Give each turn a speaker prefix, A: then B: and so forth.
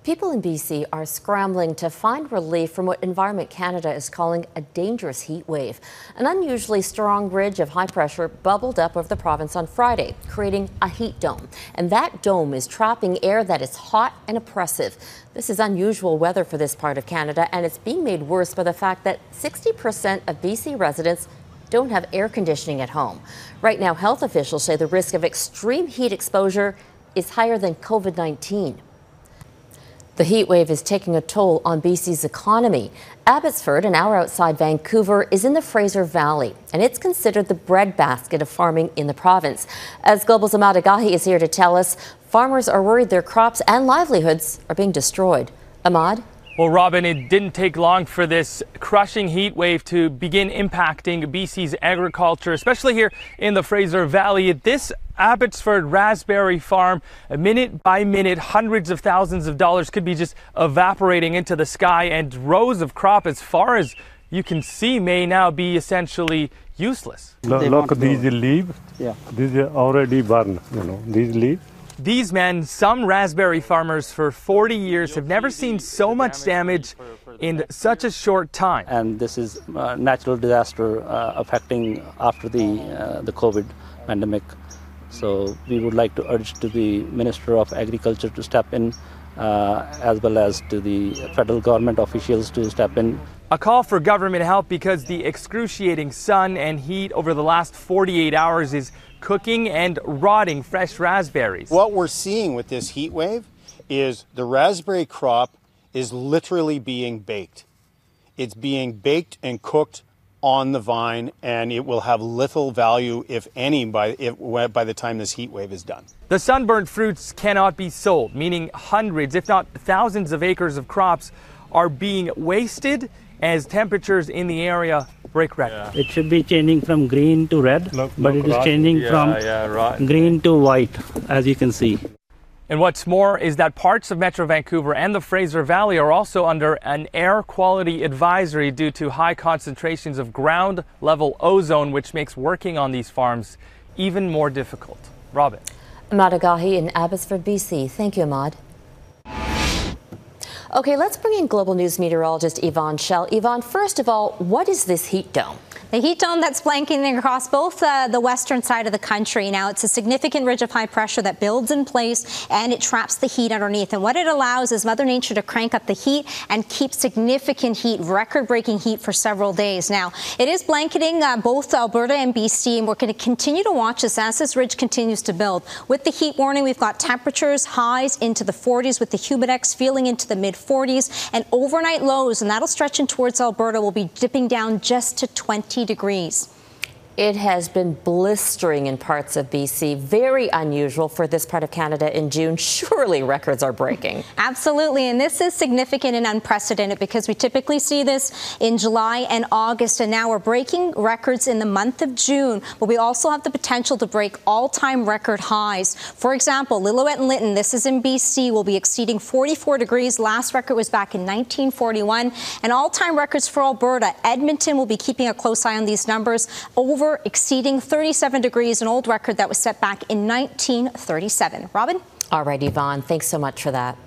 A: People in BC are scrambling to find relief from what Environment Canada is calling a dangerous heat wave. An unusually strong ridge of high pressure bubbled up over the province on Friday, creating a heat dome. And that dome is trapping air that is hot and oppressive. This is unusual weather for this part of Canada, and it's being made worse by the fact that 60% of BC residents don't have air conditioning at home. Right now, health officials say the risk of extreme heat exposure is higher than COVID-19. The heat wave is taking a toll on BC's economy. Abbotsford, an hour outside Vancouver, is in the Fraser Valley, and it's considered the breadbasket of farming in the province. As Global's Emad Agahi is here to tell us, farmers are worried their crops and livelihoods are being destroyed. Emad?
B: Well, Robin, it didn't take long for this crushing heat wave to begin impacting BC's agriculture, especially here in the Fraser Valley. At this Abbotsford raspberry farm, minute by minute, hundreds of thousands of dollars could be just evaporating into the sky, and rows of crop, as far as you can see, may now be essentially useless.
C: Look at these leaves. Yeah. These are already burned, these leaves.
B: These men, some raspberry farmers for 40 years, have never seen so much damage in such a short time.
D: And this is a natural disaster affecting after the COVID pandemic. So we would like to urge to the Minister of Agriculture to step in, as well as to the federal government officials to step in.
B: A call for government help because the excruciating sun and heat over the last 48 hours is cooking and rotting fresh raspberries.
E: What we're seeing with this heat wave is the raspberry crop is literally being baked. It's being baked and cooked on the vine, and it will have little value, if any, by the time this heat wave is done.
B: The sunburnt fruits cannot be sold, meaning hundreds, if not thousands of acres of crops are being wasted as temperatures in the area break records.
D: It should be changing from green to red, but it is changing from green to white, as you can see.
B: And what's more is that parts of Metro Vancouver and the Fraser Valley are also under an air quality advisory due to high concentrations of ground level ozone, which makes working on these farms even more difficult. Robin.
A: Emad Agahi in Abbotsford, BC. Thank you, Emad. Okay, let's bring in Global News meteorologist Yvonne Schalle. Yvonne, first of all, what is this heat dome?
F: The heat dome that's blanketing across both the western side of the country. Now, it's a significant ridge of high pressure that builds in place, and it traps the heat underneath. And what it allows is Mother Nature to crank up the heat and keep significant heat, record-breaking heat for several days. Now, it is blanketing both Alberta and BC, and we're going to continue to watch this as this ridge continues to build. With the heat warning, we've got temperatures highs into the 40s, with the humidex feeling into the mid-40s, and overnight lows, and that'll stretch in towards Alberta, will be dipping down just to 20 degrees.
A: It has been blistering in parts of BC. Very unusual for this part of Canada in June. Surely records are breaking.
F: Absolutely. And this is significant and unprecedented because we typically see this in July and August. And now we're breaking records in the month of June. But we also have the potential to break all-time record highs. For example, Lillooet and Lytton, this is in BC, will be exceeding 44 degrees. Last record was back in 1941. And all-time records for Alberta. Edmonton will be keeping a close eye on these numbers. Exceeding 37 degrees, an old record that was set back in 1937. Robin?
A: All right, Yvonne, thanks so much for that.